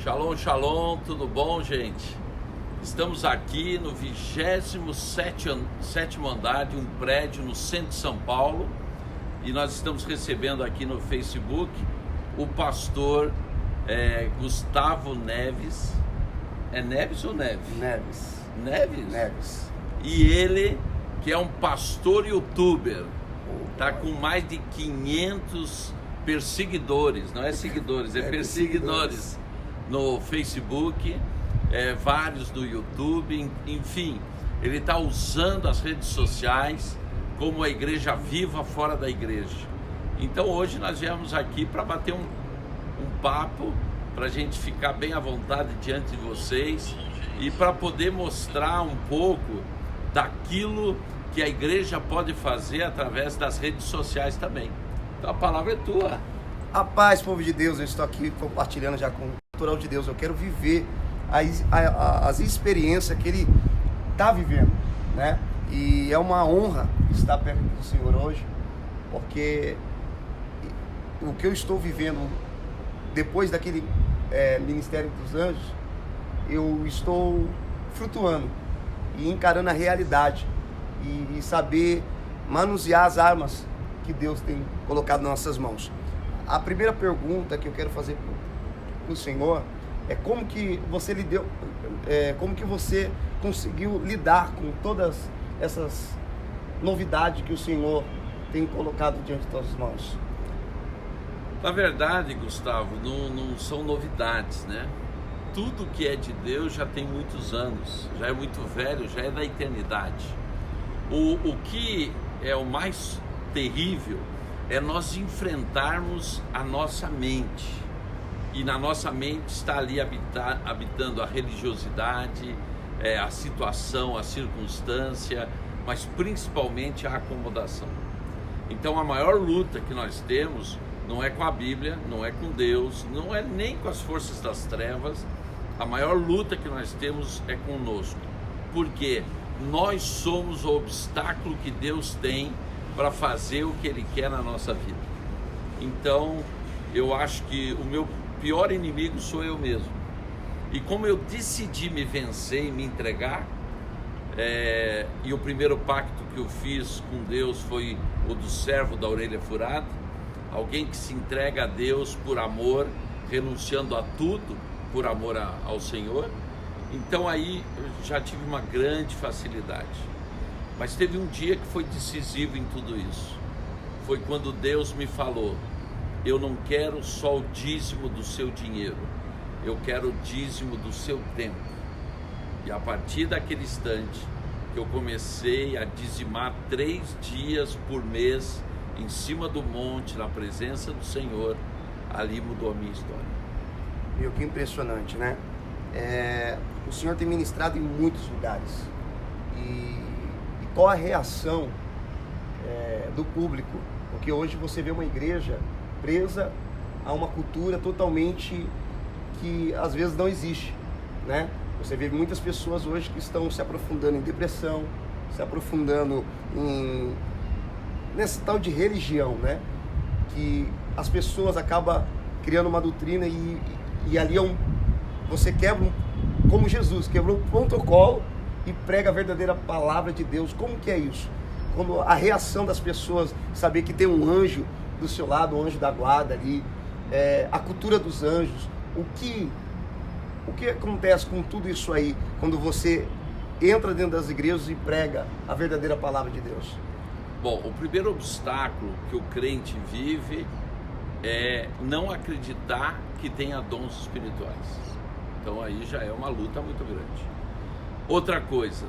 Shalom, shalom, tudo bom, gente? Estamos aqui no 27º andar de um prédio no centro de São Paulo e nós estamos recebendo aqui no Facebook o pastor Gustavo Neves. É Neves ou Neves? Neves. Neves? Neves. E ele, que é um pastor youtuber, tá com mais de 500 perseguidores, não é seguidores, é perseguidores no Facebook, vários no YouTube, enfim, ele está usando as redes sociais como a igreja viva fora da igreja. Então hoje nós viemos aqui para bater um papo, para a gente ficar bem à vontade diante de vocês e para poder mostrar um pouco daquilo que a igreja pode fazer através das redes sociais também. Então a palavra é tua. A paz, povo de Deus, eu estou aqui compartilhando já com o natural de Deus. Eu quero viver as experiências que ele está vivendo, né? E é uma honra estar perto do Senhor hoje, porque o que eu estou vivendo depois daquele Ministério dos Anjos, eu estou flutuando e encarando a realidade e saber manusear as armas que Deus tem colocado nas nossas mãos. A primeira pergunta que eu quero fazer para o Senhor é como que você como que você conseguiu lidar com todas essas novidades que o Senhor tem colocado diante das suas mãos? Na verdade, Gustavo, não são novidades, né? Tudo que é de Deus já tem muitos anos, já é muito velho, já é da eternidade. O que é o mais terrível é nós enfrentarmos a nossa mente. E na nossa mente está ali habitando a religiosidade, a situação, a circunstância, mas principalmente a acomodação. Então a maior luta que nós temos não é com a Bíblia, não é com Deus, não é nem com as forças das trevas. A maior luta que nós temos é conosco, porque nós somos o obstáculo que Deus tem para fazer o que Ele quer na nossa vida. Então, eu acho que o meu pior inimigo sou eu mesmo. E como eu decidi me vencer e me entregar, e o primeiro pacto que eu fiz com Deus foi o do servo da orelha furada, alguém que se entrega a Deus por amor, renunciando a tudo por amor ao Senhor. Então aí eu já tive uma grande facilidade. Mas teve um dia que foi decisivo em tudo isso. Foi quando Deus me falou: eu não quero só o dízimo do seu dinheiro, eu quero o dízimo do seu tempo. E a partir daquele instante que eu comecei a dizimar 3 dias por mês em cima do monte, na presença do Senhor, ali mudou a minha história. Meu, que impressionante, né? O Senhor tem ministrado em muitos lugares. E qual a reação do público? Porque hoje você vê uma igreja presa a uma cultura totalmente que às vezes não existe, né? Você vê muitas pessoas hoje que estão se aprofundando em depressão, se aprofundando nessa tal de religião, né? Que as pessoas acabam criando uma doutrina e ali você quebra, como Jesus quebrou um protocolo e prega a verdadeira palavra de Deus. Como que é isso? Quando a reação das pessoas, saber que tem um anjo do seu lado, um anjo da guarda ali, a cultura dos anjos, o que acontece com tudo isso aí, quando você entra dentro das igrejas e prega a verdadeira palavra de Deus? Bom, o primeiro obstáculo que o crente vive é não acreditar que tenha dons espirituais. Então aí já é uma luta muito grande. Outra coisa,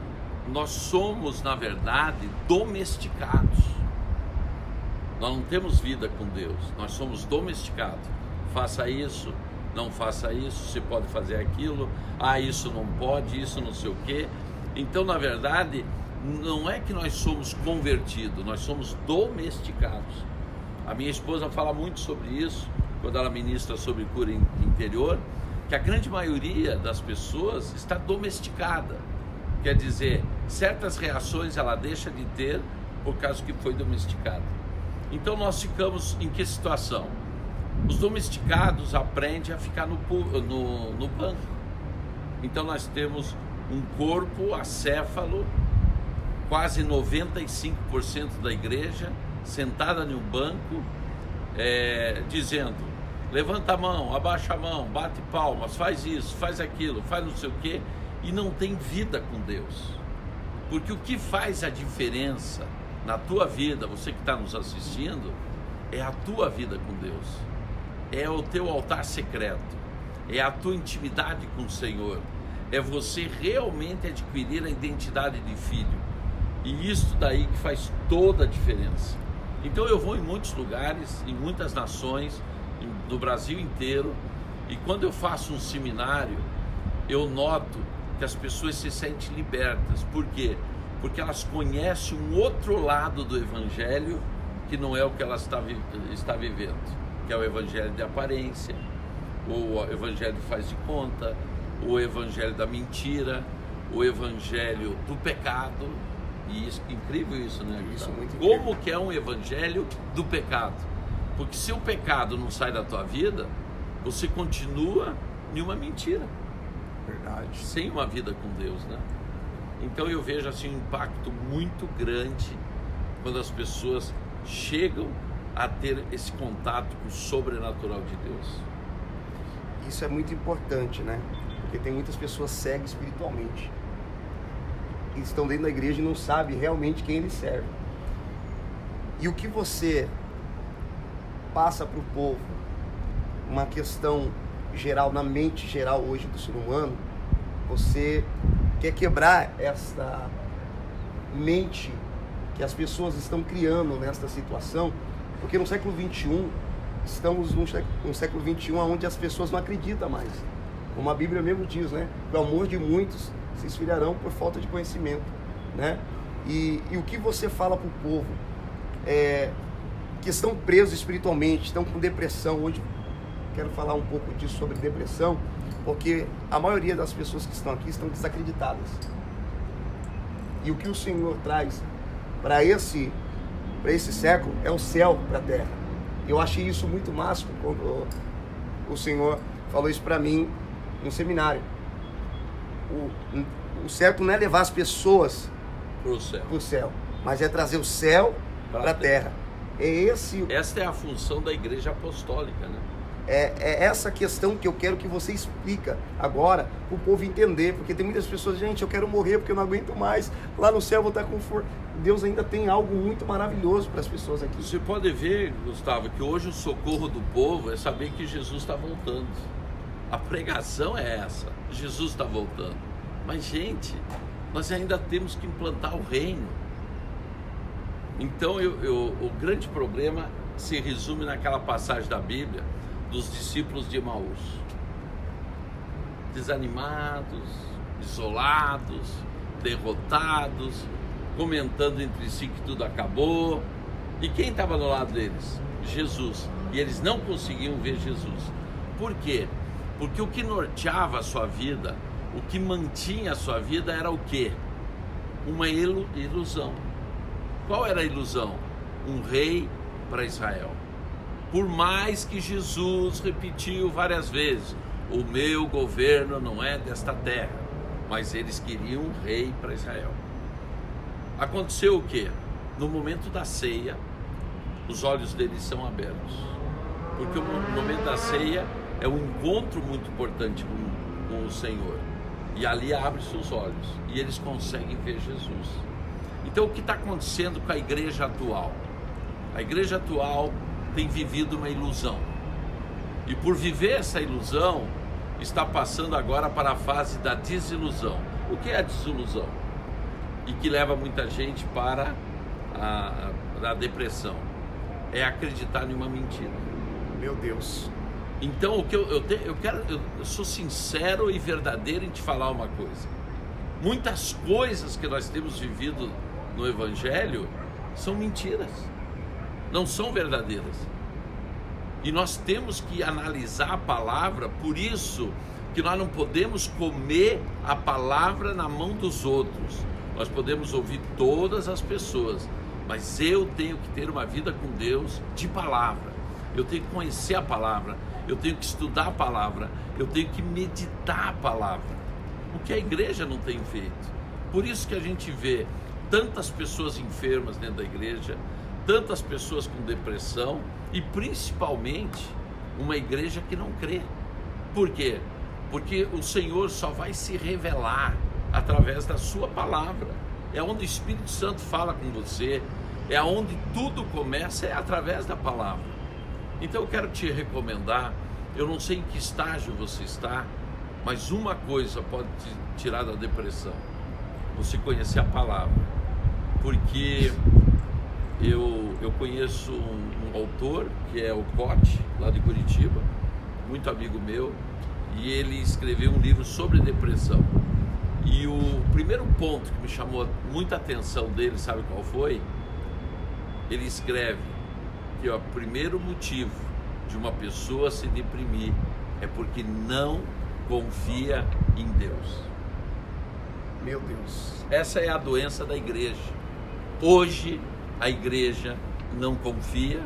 nós somos, na verdade, domesticados. Nós não temos vida com Deus, nós somos domesticados. Faça isso, não faça isso, você pode fazer aquilo, isso não pode, isso não sei o quê. Então, na verdade, não é que nós somos convertidos, nós somos domesticados. A minha esposa fala muito sobre isso, quando ela ministra sobre cura interior, que a grande maioria das pessoas está domesticada. Quer dizer, certas reações ela deixa de ter por causa que foi domesticada. Então nós ficamos em que situação? Os domesticados aprendem a ficar no banco. Então nós temos um corpo acéfalo, quase 95% da igreja sentada em um banco, dizendo: levanta a mão, abaixa a mão, bate palmas, faz isso, faz aquilo, faz não sei o quê, e não tem vida com Deus. Porque o que faz a diferença na tua vida, você que está nos assistindo, é a tua vida com Deus, é o teu altar secreto, é a tua intimidade com o Senhor, é você realmente adquirir a identidade de filho. E isso daí que faz toda a diferença. Então eu vou em muitos lugares, em muitas nações, no Brasil inteiro, e quando eu faço um seminário, eu noto que as pessoas se sentem libertas. Por quê? Porque elas conhecem um outro lado do Evangelho, que não é o que ela está vivendo, que é o Evangelho de aparência, o Evangelho de faz de conta, o Evangelho da mentira, o Evangelho do pecado. E isso, incrível isso, né? Isso, muito incrível. Como que é um Evangelho do pecado? Porque se o pecado não sai da tua vida, você continua em uma mentira. Verdade. Sem uma vida com Deus, né? Então eu vejo assim um impacto muito grande quando as pessoas chegam a ter esse contato com o sobrenatural de Deus. Isso é muito importante, né? Porque tem muitas pessoas cegas espiritualmente, e estão dentro da igreja e não sabem realmente quem eles servem. E o que você passa para o povo, uma questão geral, na mente geral hoje do ser humano, você quer quebrar essa mente que as pessoas estão criando nesta situação, porque no século XXI, estamos no século XXI, onde as pessoas não acreditam mais. Como a Bíblia mesmo diz, né? O amor de muitos se esfriarão por falta de conhecimento, né? E o que você fala para o povo que estão presos espiritualmente, estão com depressão. Hoje quero falar um pouco disso, sobre depressão, porque a maioria das pessoas que estão aqui estão desacreditadas. E o que o Senhor traz para esse século é o céu para a terra. Eu achei isso muito máximo quando o Senhor falou isso para mim no seminário. O certo não é levar as pessoas para o céu, mas é trazer o céu para a terra. Esta é a função da igreja apostólica, né? É essa questão que eu quero que você explica agora para o povo entender, porque tem muitas pessoas: gente, eu quero morrer porque eu não aguento mais, lá no céu eu vou estar com força. Deus ainda tem algo muito maravilhoso para as pessoas aqui. Você pode ver, Gustavo, que hoje o socorro do povo é saber que Jesus está voltando. A pregação é essa: Jesus está voltando. Mas, gente, nós ainda temos que implantar o reino. Então o grande problema se resume naquela passagem da Bíblia dos discípulos de Emaús, desanimados, isolados, derrotados, comentando entre si que tudo acabou. E quem estava do lado deles? Jesus. E eles não conseguiam ver Jesus. Por quê? Porque o que norteava a sua vida, o que mantinha a sua vida era o quê? Uma ilusão. Qual era a ilusão? Um rei para Israel. Por mais que Jesus repetiu várias vezes: o meu governo não é desta terra, mas eles queriam um rei para Israel. Aconteceu o quê? No momento da ceia, os olhos deles são abertos, porque o momento da ceia é um encontro muito importante com o Senhor, e ali abre-se os olhos e eles conseguem ver Jesus. Então o que está acontecendo com a igreja atual? A igreja atual tem vivido uma ilusão, e por viver essa ilusão, está passando agora para a fase da desilusão. O que é a desilusão? E que leva muita gente para a depressão. É acreditar em uma mentira. Meu Deus. Então o que eu sou sincero e verdadeiro em te falar uma coisa. Muitas coisas que nós temos vivido no Evangelho são mentiras, não são verdadeiras. E nós temos que analisar a palavra. Por isso que nós não podemos comer a palavra na mão dos outros. Nós podemos ouvir todas as pessoas, mas eu tenho que ter uma vida com Deus de palavra. eu tenho que conhecer a palavra, eu tenho que estudar a palavra, eu tenho que meditar a palavra. O que a igreja não tem feito. Por isso que a gente vê tantas pessoas enfermas dentro da igreja, tantas pessoas com depressão e principalmente uma igreja que não crê. Por quê? Porque o Senhor só vai se revelar através da sua palavra. É onde o Espírito Santo fala com você, é onde tudo começa, é através da palavra. Então eu quero te recomendar, eu não sei em que estágio você está, mas uma coisa pode te tirar da depressão: você conhecer a palavra. Porque eu conheço um autor, que é o Cote, lá de Curitiba, muito amigo meu, e ele escreveu um livro sobre depressão. E o primeiro ponto que me chamou muita atenção dele, sabe qual foi? Ele escreve que o primeiro motivo de uma pessoa se deprimir é porque não confia em Deus. Meu Deus. Essa é a doença da igreja. Hoje a igreja não confia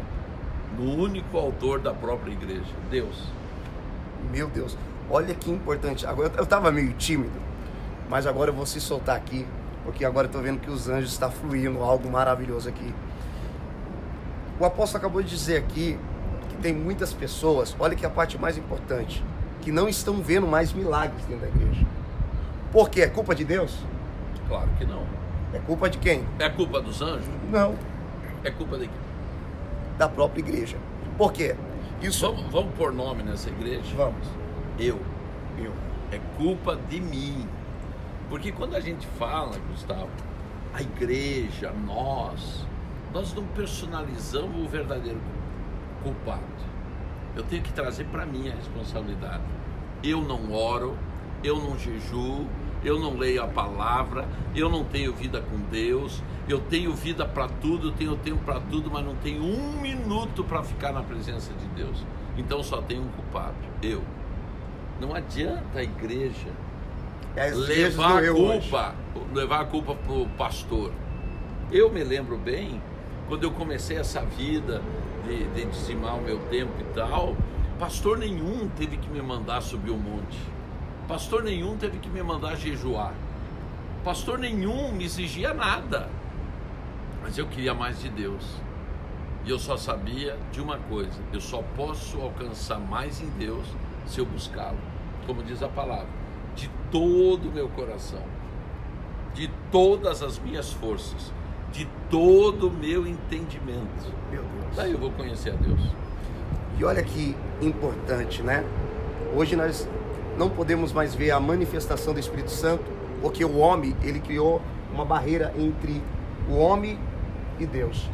no único autor da própria igreja, Deus. Meu Deus. Olha que importante. Agora eu estava meio tímido, mas agora eu vou se soltar aqui, porque agora eu estou vendo que os anjos estão fluindo algo maravilhoso aqui. O apóstolo acabou de dizer aqui que tem muitas pessoas, olha que a parte mais importante, que não estão vendo mais milagres dentro da igreja. Por quê? É culpa de Deus? Claro que não. É culpa de quem? É culpa dos anjos? Não. É culpa de quem? Da própria igreja. Por quê? Isso... Vamos pôr nome nessa igreja? Vamos. Eu. É culpa de mim. Porque quando a gente fala, Gustavo, a igreja, nós não personalizamos o verdadeiro culpado. Eu tenho que trazer para mim a responsabilidade. Eu não oro, eu não jejuo, eu não leio a palavra, eu não tenho vida com Deus, eu tenho vida para tudo, eu tenho tempo para tudo, mas não tenho um minuto para ficar na presença de Deus. Então só tem um culpado, eu. Não adianta a igreja levar a culpa para o pastor. Eu me lembro bem, quando eu comecei essa vida de dizimar o meu tempo e tal, pastor nenhum teve que me mandar subir o monte. Pastor nenhum teve que me mandar jejuar. Pastor nenhum me exigia nada. Mas eu queria mais de Deus. E eu só sabia de uma coisa: eu só posso alcançar mais em Deus se eu buscá-lo. Como diz a palavra, de todo o meu coração, de todas as minhas forças, de todo o meu entendimento. Meu Deus. Daí eu vou conhecer a Deus. E olha que importante, né? Hoje nós não podemos mais ver a manifestação do Espírito Santo, porque o homem, ele criou uma barreira entre o homem e Deus.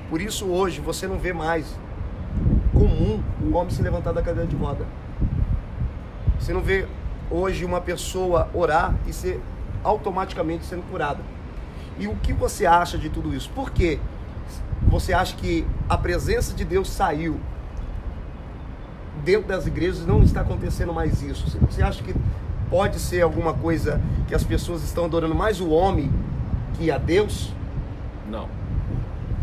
Por isso hoje você não vê mais comum um homem se levantar da cadeira de roda. Você não vê hoje uma pessoa orar e ser automaticamente sendo curada. E o que você acha de tudo isso? Por que você acha que a presença de Deus saiu dentro das igrejas? Não está acontecendo mais isso. Você acha que pode ser alguma coisa que as pessoas estão adorando mais o homem que a Deus? Não.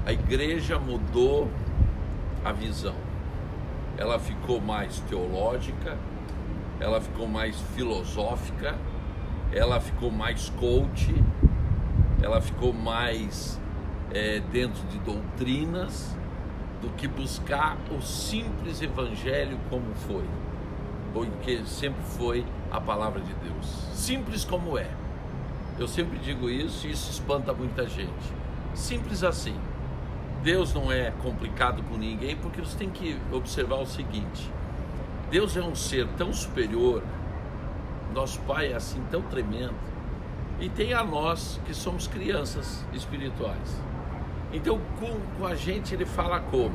A igreja mudou a visão. Ela ficou mais teológica, ela ficou mais filosófica, ela ficou mais coach, ela ficou mais dentro de doutrinas, do que buscar o simples evangelho como foi, porque sempre foi a palavra de Deus, simples como é. Eu sempre digo isso e isso espanta muita gente. Simples assim. Deus não é complicado com ninguém, porque você tem que observar o seguinte: Deus é um ser tão superior, nosso Pai é assim tão tremendo, e tem a nós que somos crianças espirituais. Então com a gente ele fala como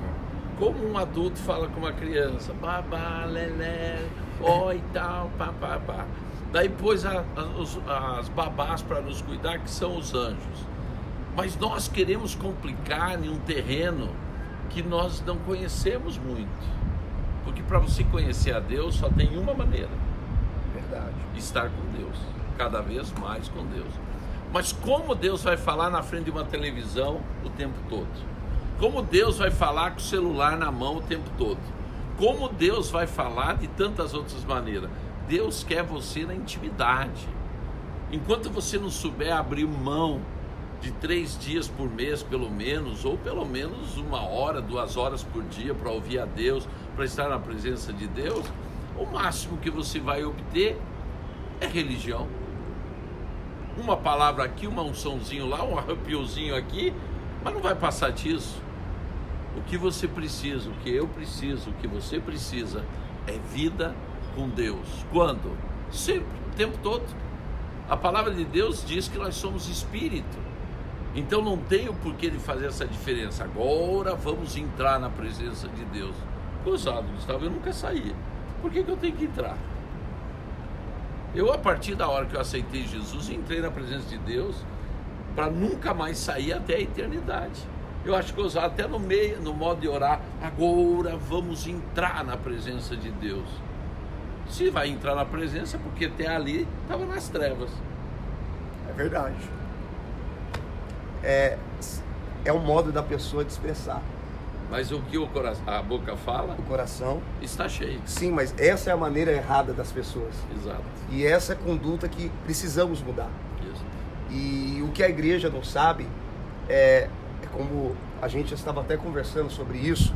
um adulto fala com uma criança, babá, lelé, ó e tal, papapá. Daí pôs as babás para nos cuidar, que são os anjos. Mas nós queremos complicar em um terreno que nós não conhecemos muito. Porque para você conhecer a Deus só tem uma maneira. Verdade. Estar com Deus. Cada vez mais com Deus. Mas como Deus vai falar na frente de uma televisão o tempo todo? Como Deus vai falar com o celular na mão o tempo todo? Como Deus vai falar de tantas outras maneiras? Deus quer você na intimidade. Enquanto você não souber abrir mão de 3 dias por mês, pelo menos, ou pelo menos 1 hora, 2 horas por dia para ouvir a Deus, para estar na presença de Deus, o máximo que você vai obter é religião. Uma palavra aqui, uma unçãozinho lá, um arrepiozinho aqui, mas não vai passar disso. O que você precisa, o que eu preciso, o que você precisa é vida com Deus. Quando? Sempre, o tempo todo. A palavra de Deus diz que nós somos espírito. Então não tem o porquê de fazer essa diferença. Agora vamos entrar na presença de Deus. Gozado, Gustavo, eu nunca saía. Por que eu tenho que entrar? Eu, a partir da hora que eu aceitei Jesus, entrei na presença de Deus para nunca mais sair até a eternidade. Eu acho que eu usava até no modo de orar, agora vamos entrar na presença de Deus. Se vai entrar na presença, porque até ali estava nas trevas. É verdade. É o modo da pessoa de expressar. Mas o que a boca fala, o coração está cheio. Sim, mas essa é a maneira errada das pessoas. Exato. E essa é a conduta que precisamos mudar. Isso. E o que a igreja não sabe é como a gente estava até conversando sobre isso,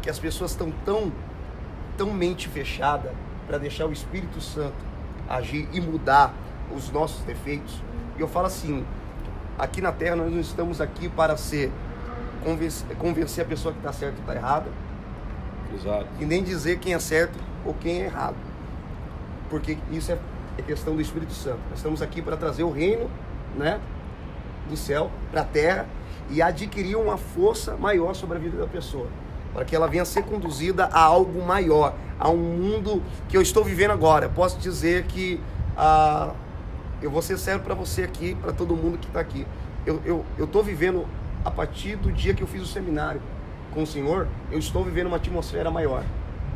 que as pessoas estão tão mente fechada para deixar o Espírito Santo agir e mudar os nossos defeitos. E eu falo assim, aqui na Terra nós não estamos aqui para convencer a pessoa que está certa ou está errada. Exato. E nem dizer quem é certo ou quem é errado, porque isso é questão do Espírito Santo. Nós estamos aqui para trazer o reino, né, do céu para a terra e adquirir uma força maior sobre a vida da pessoa, para que ela venha ser conduzida a algo maior, a um mundo que eu estou vivendo agora. Eu posso dizer que eu vou ser sério para você aqui, para todo mundo que está aqui. Eu estou vivendo, a partir do dia que eu fiz o seminário com o Senhor, eu estou vivendo uma atmosfera maior.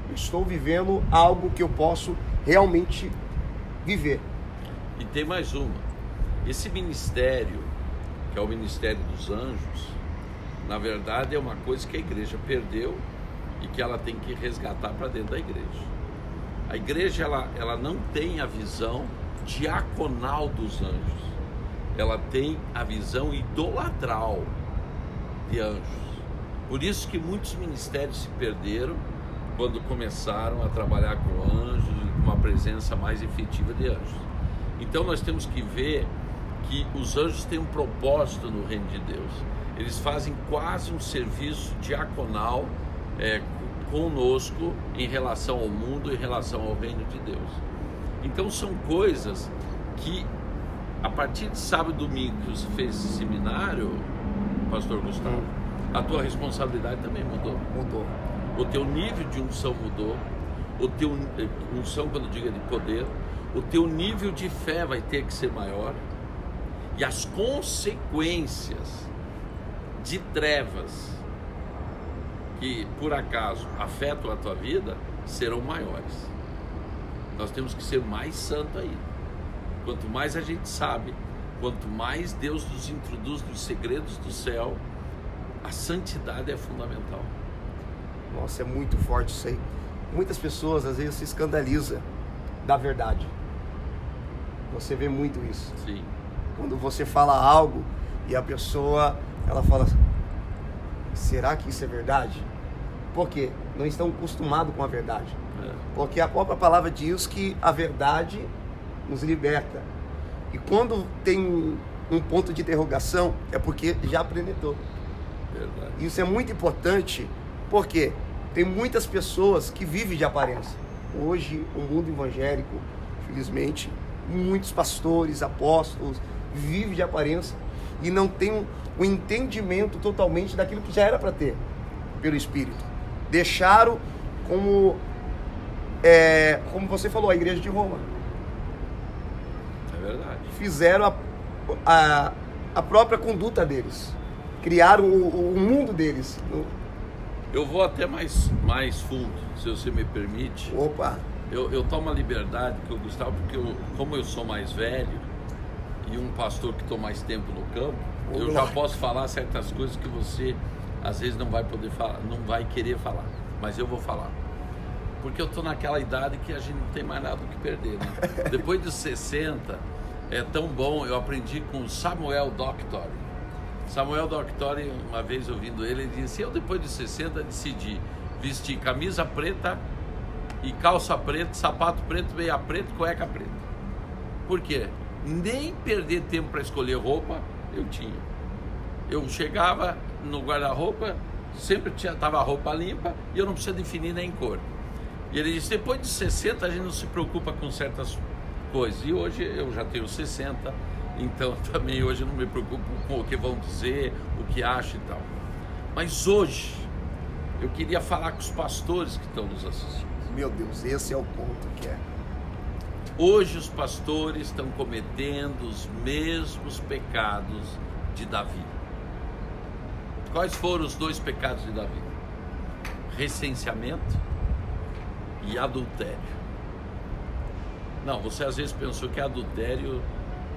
Eu estou vivendo algo que eu posso realmente viver. E tem mais uma. Esse ministério, que é o ministério dos anjos, na verdade é uma coisa que a igreja perdeu e que ela tem que resgatar para dentro da igreja. A igreja ela não tem a visão diaconal dos anjos, ela tem a visão idolatral de anjos. Por isso que muitos ministérios se perderam quando começaram a trabalhar com anjos e com uma presença mais efetiva de anjos. Então nós temos que ver que os anjos têm um propósito no reino de Deus. Eles fazem quase um serviço diaconal conosco em relação ao mundo, em relação ao reino de Deus. Então são coisas que, a partir de sábado e domingo que você fez esse seminário, pastor Gustavo, a tua responsabilidade também mudou. Mudou. O teu nível de unção mudou. O teu unção, quando diga de poder, o teu nível de fé vai ter que ser maior. E as consequências de trevas que por acaso afetam a tua vida serão maiores. Nós temos que ser mais santo ainda. Quanto mais a gente sabe, quanto mais Deus nos introduz nos segredos do céu, a santidade é fundamental. Nossa, é muito forte isso aí. Muitas pessoas às vezes se escandalizam da verdade. Você vê muito isso. Sim. Quando você fala algo e a pessoa, ela fala, será que isso é verdade? Por quê? Não estão acostumados com a verdade. Porque a própria palavra diz que a verdade nos liberta. E quando tem um ponto de interrogação, é porque já penetrou. Verdade. Isso é muito importante, porque tem muitas pessoas que vivem de aparência. Hoje, o mundo evangélico, felizmente, muitos pastores, apóstolos, vivem de aparência e não tem um entendimento totalmente daquilo que já era para ter pelo Espírito. Deixaram como você falou, a igreja de Roma. É verdade. Fizeram a própria conduta deles. Criaram o mundo deles. Eu vou até mais fundo, se você me permite. Opa! Eu tomo a liberdade que o Gustavo, porque como eu sou mais velho, e um pastor que estou mais tempo no campo, eu já posso falar certas coisas que você às vezes não vai poder falar, não vai querer falar, mas eu vou falar. Porque eu estou naquela idade que a gente não tem mais nada o que perder, né? Depois dos 60, é tão bom, eu aprendi com Samuel Doctori. Samuel Doctori, uma vez ouvindo ele disse, eu depois de 60 decidi vestir camisa preta e calça preta, sapato preto, meia preta, cueca preta. Por quê? Nem perder tempo para escolher roupa eu tinha. Eu chegava no guarda-roupa, sempre estava a roupa limpa e eu não precisa definir nem cor. E ele disse, depois de 60 a gente não se preocupa com certas coisas. E hoje eu já tenho 60, então também hoje eu não me preocupo com o que vão dizer, o que acham e tal. Mas hoje eu queria falar com os pastores que estão nos assistindo. Meu Deus, esse é o ponto que é. Hoje os pastores estão cometendo os mesmos pecados de Davi. Quais foram os 2 pecados de Davi? Recenseamento e adultério. Não, você às vezes pensou que adultério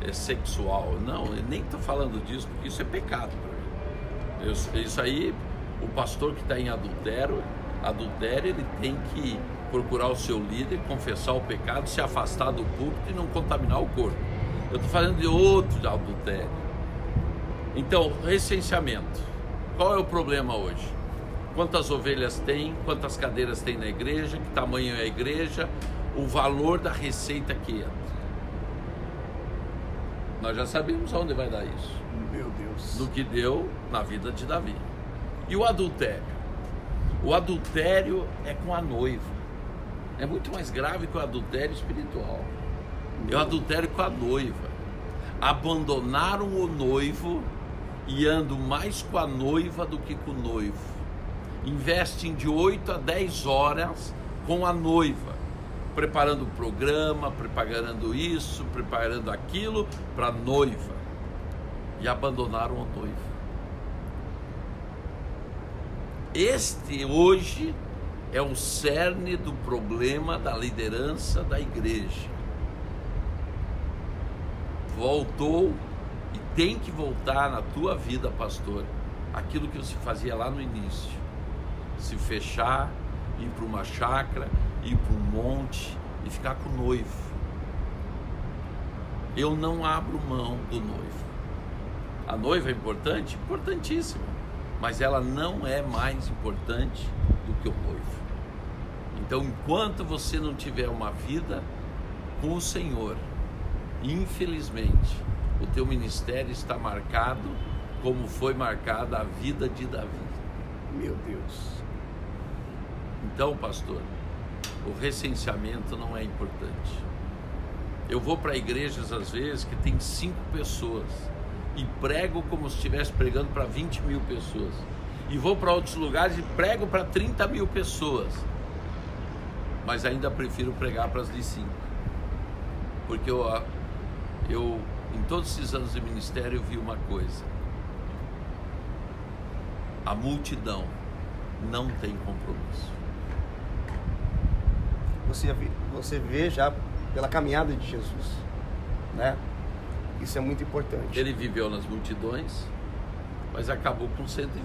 é sexual. Não, eu nem estou falando disso, porque isso é pecado para mim. Isso aí, o pastor que está em adultério, ele tem que procurar o seu líder, confessar o pecado, se afastar do púlpito e não contaminar o corpo. Eu estou falando de outro adultério. Então, recenseamento. Qual é o problema hoje? Quantas ovelhas tem, quantas cadeiras tem na igreja, que tamanho é a igreja, o valor da receita que entra. Nós já sabemos aonde vai dar isso. Meu Deus. Do que deu na vida de Davi. E o adultério? O adultério é com a noiva. É muito mais grave que o adultério espiritual. É o adultério com a noiva. Abandonaram o noivo e andam mais com a noiva do que com o noivo. Investem de 8 a 10 horas com a noiva, preparando o programa, preparando isso, preparando aquilo para a noiva, e abandonaram o noivo. Este hoje é o cerne do problema da liderança da igreja. Voltou e tem que voltar na tua vida, pastor, aquilo que você fazia lá no início. Se fechar, ir para uma chácara, ir para um monte e ficar com o noivo. Eu não abro mão do noivo. A noiva é importante? Importantíssima. Mas ela não é mais importante do que o noivo. Então, enquanto você não tiver uma vida com o Senhor, infelizmente, o teu ministério está marcado como foi marcada a vida de Davi. Meu Deus. Então, pastor, o recenseamento não é importante. Eu vou para igrejas às vezes que tem 5 pessoas e prego como se estivesse pregando para 20 mil pessoas. E vou para outros lugares e prego para 30 mil pessoas. Mas ainda prefiro pregar para as de 5. Porque eu, em todos esses anos de ministério, eu vi uma coisa. A multidão não tem compromisso. Você vê já pela caminhada de Jesus, né? Isso é muito importante. Ele viveu nas multidões, mas acabou com 120.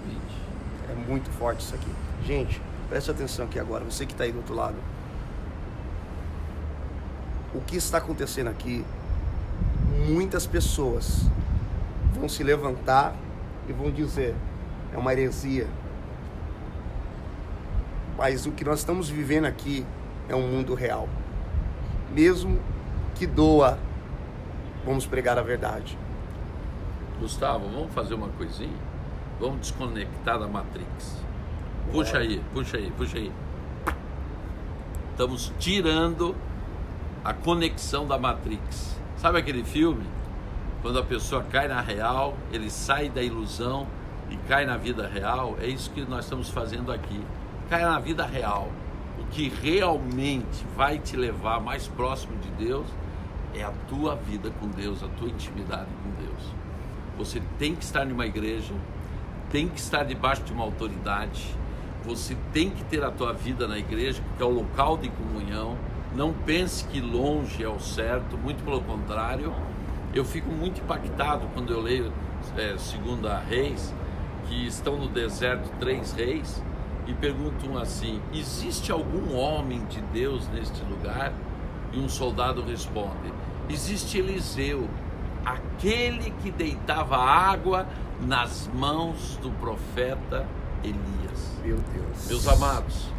É muito forte isso aqui. Gente, preste atenção aqui agora, você que está aí do outro lado. O que está acontecendo aqui, muitas pessoas vão se levantar e vão dizer, é uma heresia. Mas o que nós estamos vivendo aqui é um mundo real. Mesmo que doa, vamos pregar a verdade. Gustavo, vamos fazer uma coisinha? Vamos desconectar da Matrix. Puxa aí. Estamos tirando a conexão da Matrix. Sabe aquele filme? Quando a pessoa cai na real, ele sai da ilusão e cai na vida real. É isso que nós estamos fazendo aqui. Cai na vida real. O que realmente vai te levar mais próximo de Deus é a tua vida com Deus, a tua intimidade com Deus. Você tem que estar numa igreja, tem que estar debaixo de uma autoridade, você tem que ter a tua vida na igreja, porque é o local de comunhão. Não pense que longe é o certo, muito pelo contrário, Eu fico muito impactado quando eu leio 2 Reis, que estão no deserto 3 reis, e perguntam assim: existe algum homem de Deus neste lugar? E um soldado responde: existe Eliseu, aquele que deitava água nas mãos do profeta Elias. Meu Deus. Meus amados,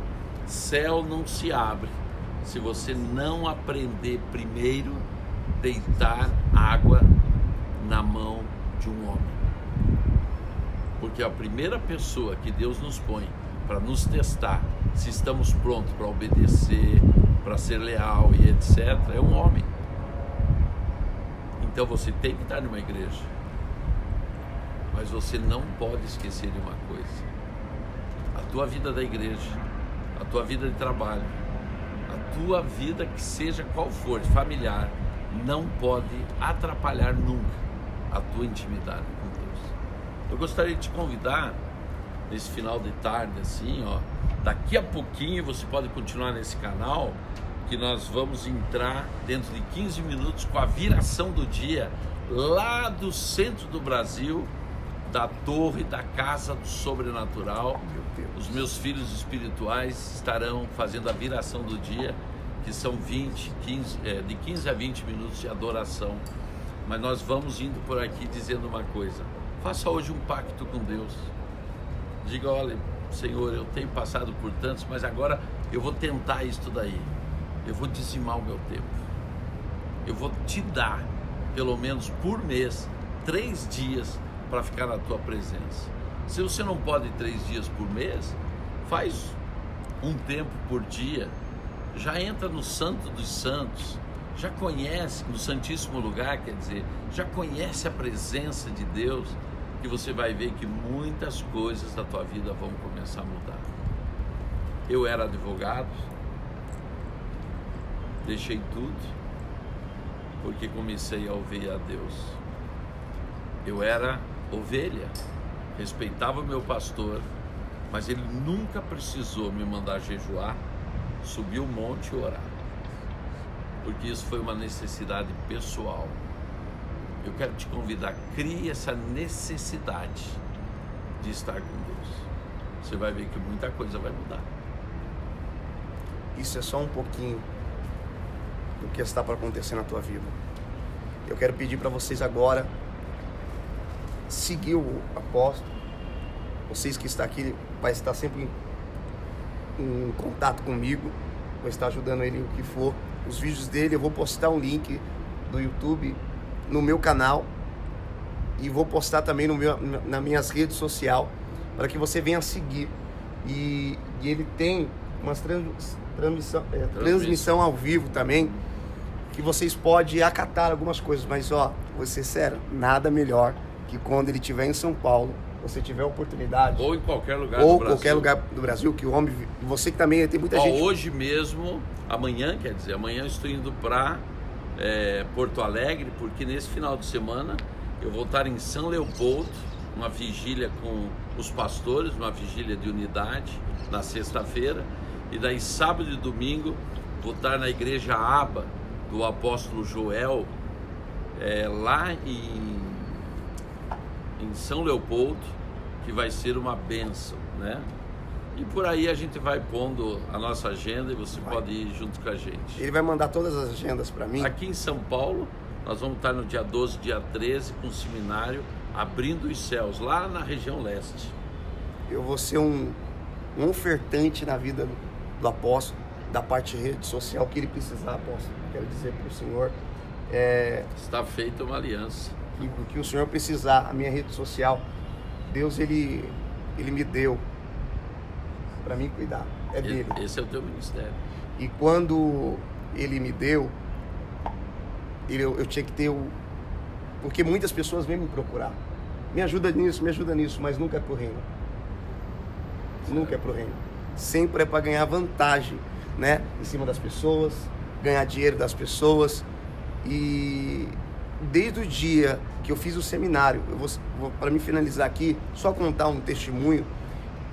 céu não se abre se você não aprender primeiro deitar água na mão de um homem. Porque a primeira pessoa que Deus nos põe para nos testar se estamos prontos para obedecer, para ser leal e etc., é um homem. Então você tem que estar numa igreja, mas você não pode esquecer de uma coisa: a tua vida da igreja, a tua vida de trabalho, a tua vida, que seja qual for, familiar, não pode atrapalhar nunca a tua intimidade com Deus. Eu gostaria de te convidar nesse final de tarde, assim, ó, daqui a pouquinho você pode continuar nesse canal, que nós vamos entrar dentro de 15 minutos com a viração do dia lá do centro do Brasil, da torre da Casa do Sobrenatural. Os meus filhos espirituais estarão fazendo a viração do dia, que são de 15 a 20 minutos de adoração. Mas nós vamos indo por aqui dizendo uma coisa: faça hoje um pacto com Deus. Diga: olha, Senhor, eu tenho passado por tantos, mas agora eu vou tentar isso daí. Eu vou dizimar o meu tempo. Eu vou te dar, pelo menos por mês, 3 dias para ficar na tua presença. Se você não pode 3 dias por mês, faz um tempo por dia. Já entra no Santo dos Santos, já conhece, no Santíssimo Lugar, quer dizer, já conhece a presença de Deus, que você vai ver que muitas coisas da tua vida vão começar a mudar. Eu era advogado, deixei tudo, porque comecei a ouvir a Deus. Eu era ovelha, respeitava o meu pastor, mas ele nunca precisou me mandar jejuar, subir o monte e orar, porque isso foi uma necessidade pessoal. Eu quero te convidar: crie essa necessidade de estar com Deus. Você vai ver que muita coisa vai mudar. Isso é só um pouquinho do que está para acontecer na tua vida. Eu quero pedir para vocês agora seguir o apóstolo. Vocês que estão aqui vai estar sempre em contato comigo, vou estar ajudando ele o que for. Os vídeos dele, eu vou postar um link do YouTube no meu canal e vou postar também nas minhas redes sociais, para que você venha seguir. E ele tem uma transmissão ao vivo também, que vocês podem acatar algumas coisas, mas vou ser sério, nada melhor que quando ele estiver em São Paulo, você tiver a oportunidade, ou em qualquer lugar do Brasil, que o homem, você que também tem muita gente. Hoje mesmo, amanhã eu estou indo para Porto Alegre, porque nesse final de semana eu vou estar em São Leopoldo, uma vigília com os pastores, uma vigília de unidade na sexta-feira, e daí sábado e domingo vou estar na igreja Aba do apóstolo Joel, lá em São Leopoldo, que vai ser uma bênção, né? E por aí a gente vai pondo a nossa agenda e você pode ir junto com a gente. Ele vai mandar todas as agendas para mim. Aqui em São Paulo, nós vamos estar no dia 12, dia 13, com o seminário Abrindo os Céus, lá na região leste. Eu vou ser um ofertante na vida do apóstolo, da parte de rede social, que ele precisar, apóstolo. Quero dizer para o senhor... Está feita uma aliança. E o que o senhor precisar, a minha rede social, Deus, ele me deu para mim cuidar, dele. Esse é o teu ministério. E quando ele me deu, eu tinha que ter porque muitas pessoas vêm me procurar. Me ajuda nisso, mas nunca é pro reino. Nunca é pro reino. Sempre é para ganhar vantagem, né? Em cima das pessoas, ganhar dinheiro das pessoas. E desde o dia que eu fiz o seminário, eu vou para me finalizar aqui, só contar um testemunho.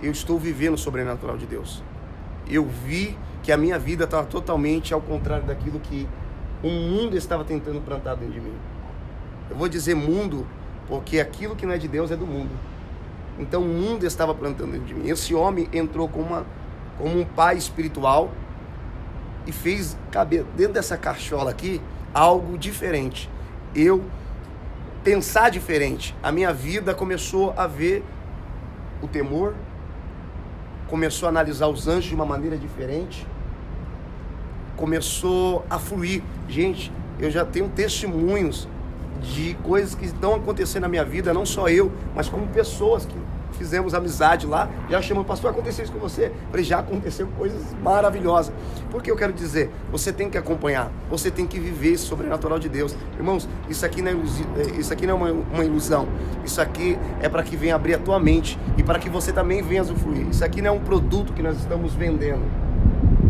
Eu estou vivendo o sobrenatural de Deus. Eu vi que a minha vida estava totalmente ao contrário daquilo que o mundo estava tentando plantar dentro de mim. Eu vou dizer mundo, porque aquilo que não é de Deus é do mundo. Então o mundo estava plantando dentro de mim. Esse homem entrou como um pai espiritual e fez caber dentro dessa cachola aqui algo diferente. Eu pensar diferente. A minha vida começou a ver o temor, começou a analisar os anjos de uma maneira diferente, começou a fluir. Gente, eu já tenho testemunhos de coisas que estão acontecendo na minha vida, não só eu, mas como pessoas que fizemos amizade lá, já chamam, pastor, aconteceu isso com você? Eu falei, já aconteceu coisas maravilhosas. Porque eu quero dizer, você tem que acompanhar, você tem que viver esse sobrenatural de Deus. Irmãos, isso aqui não é uma ilusão, isso aqui é para que venha abrir a tua mente e para que você também venha usufruir. Isso aqui não é um produto que nós estamos vendendo,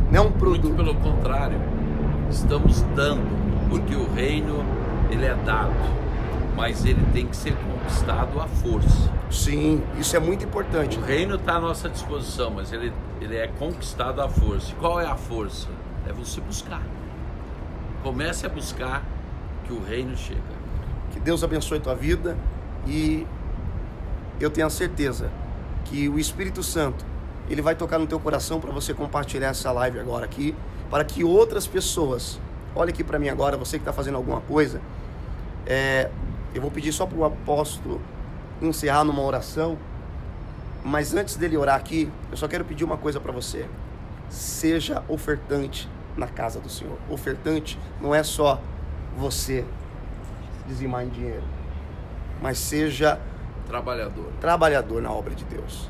não é um produto. Muito pelo contrário, estamos dando, porque o reino, ele é dado, mas ele tem que ser conquistado à força. Sim, isso é muito importante. O reino está à nossa disposição, mas ele é conquistado à força. E qual é a força? É você buscar. Comece a buscar que o reino chega. Que Deus abençoe a tua vida e eu tenho a certeza que o Espírito Santo, ele vai tocar no teu coração para você compartilhar essa live agora aqui, para que outras pessoas, olha aqui para mim agora, você que está fazendo alguma coisa, eu vou pedir só para o apóstolo encerrar numa oração, mas antes dele orar aqui, eu só quero pedir uma coisa para você: seja ofertante na casa do Senhor. Ofertante não é só você dizimar em dinheiro, mas seja trabalhador na obra de Deus,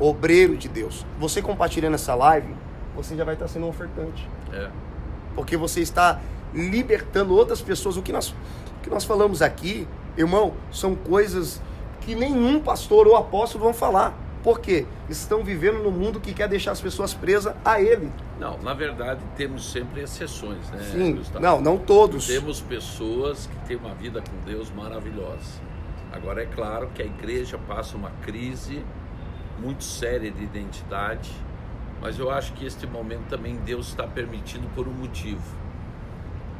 obreiro de Deus. Você compartilhando essa live, você já vai estar sendo um ofertante, porque você está libertando outras pessoas. O que nós falamos aqui, irmão, são coisas que nenhum pastor ou apóstolo vão falar. Por quê? Estão vivendo num mundo que quer deixar as pessoas presas a ele. Não, na verdade temos sempre exceções, né? Sim, Gustavo? não todos. Temos pessoas que têm uma vida com Deus maravilhosa. Agora é claro que a igreja passa uma crise muito séria de identidade, mas eu acho que este momento também Deus está permitindo por um motivo.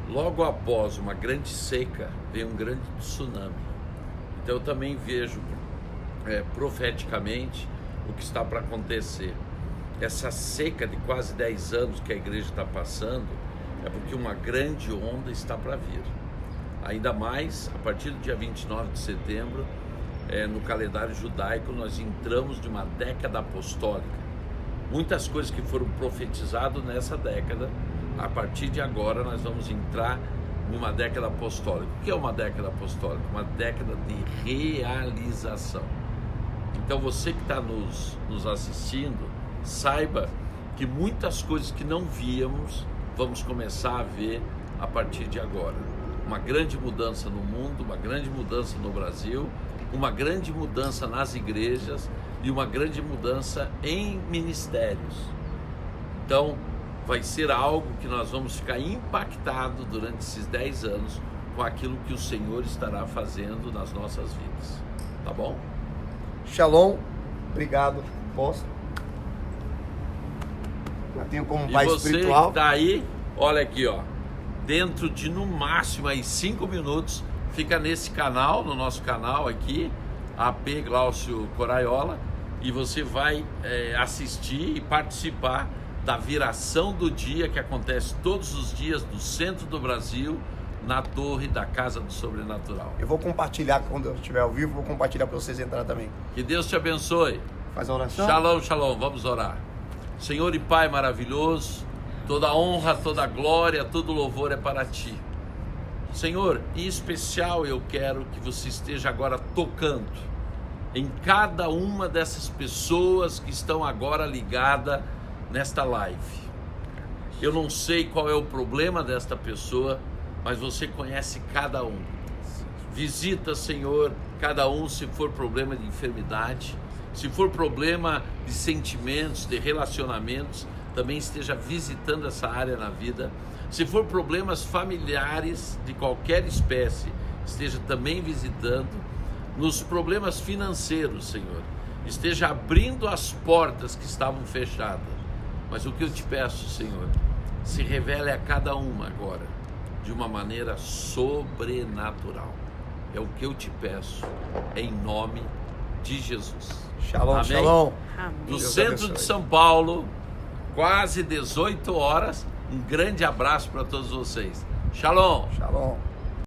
Logo após uma grande seca, vem um grande tsunami. Então eu também vejo profeticamente o que está para acontecer. Essa seca de quase 10 anos que a igreja está passando é porque uma grande onda está para vir. Ainda mais, a partir do dia 29 de setembro, no calendário judaico, nós entramos de uma década apostólica. Muitas coisas que foram profetizadas nessa década, a partir de agora nós vamos entrar numa década apostólica. O que é uma década apostólica? Uma década de realização. Então você que está nos assistindo, saiba que muitas coisas que não víamos, vamos começar a ver a partir de agora. Uma grande mudança no mundo, uma grande mudança no Brasil, uma grande mudança nas igrejas e uma grande mudança em ministérios. Então, vai ser algo que nós vamos ficar impactados durante esses 10 anos com aquilo que o Senhor estará fazendo nas nossas vidas. Tá bom? Shalom. Obrigado. Posso? Já tenho como pai espiritual. E você que tá aí, olha aqui, ó. Dentro de no máximo aí 5 minutos, fica nesse canal, no nosso canal aqui, AP Glaucio Coraiola, e você vai assistir e participar da viração do dia que acontece todos os dias no centro do Brasil, na torre da Casa do Sobrenatural. Eu vou compartilhar quando eu estiver ao vivo, vou compartilhar para vocês entrarem também. Que Deus te abençoe. Faz a oração. Shalom, shalom. Vamos orar. Senhor e Pai maravilhoso, toda honra, toda glória, todo louvor é para Ti. Senhor, em especial eu quero que você esteja agora tocando em cada uma dessas pessoas que estão agora ligadas nesta live. Eu não sei qual é o problema desta pessoa, mas você conhece cada um. Visita, Senhor, cada um, se for problema de enfermidade, se for problema de sentimentos, de relacionamentos, também esteja visitando essa área na vida. Se for problemas familiares de qualquer espécie, esteja também visitando. Nos problemas financeiros, Senhor, esteja abrindo as portas que estavam fechadas. Mas o que eu te peço, Senhor, se revele a cada uma agora de uma maneira sobrenatural. É o que eu te peço, em nome de Jesus. Shalom, Amém? shalom. Amém. Do Deus centro abençoe. de São Paulo, quase 18 horas. Um grande abraço para todos vocês. Shalom. Shalom.